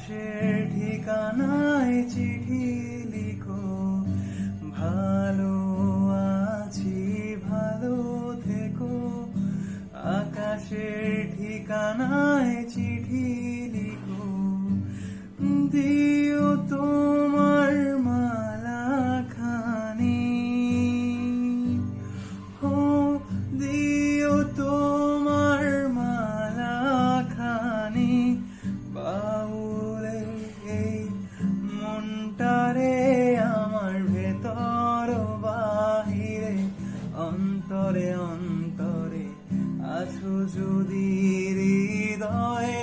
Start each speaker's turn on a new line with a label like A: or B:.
A: আকাশের ঠিকানায় চিঠি লিখো, ভালো আছি ভালো থেকো। আকাশের ঠিকানায় চিঠি লিখো, দিও তোমার মালা খানি, হো দিও তোমার মালা খানি। বাউলে এই মনটারে আমার ভেতর বাহিরে, অন্তরে অন্তরে আছো যদি হৃদয়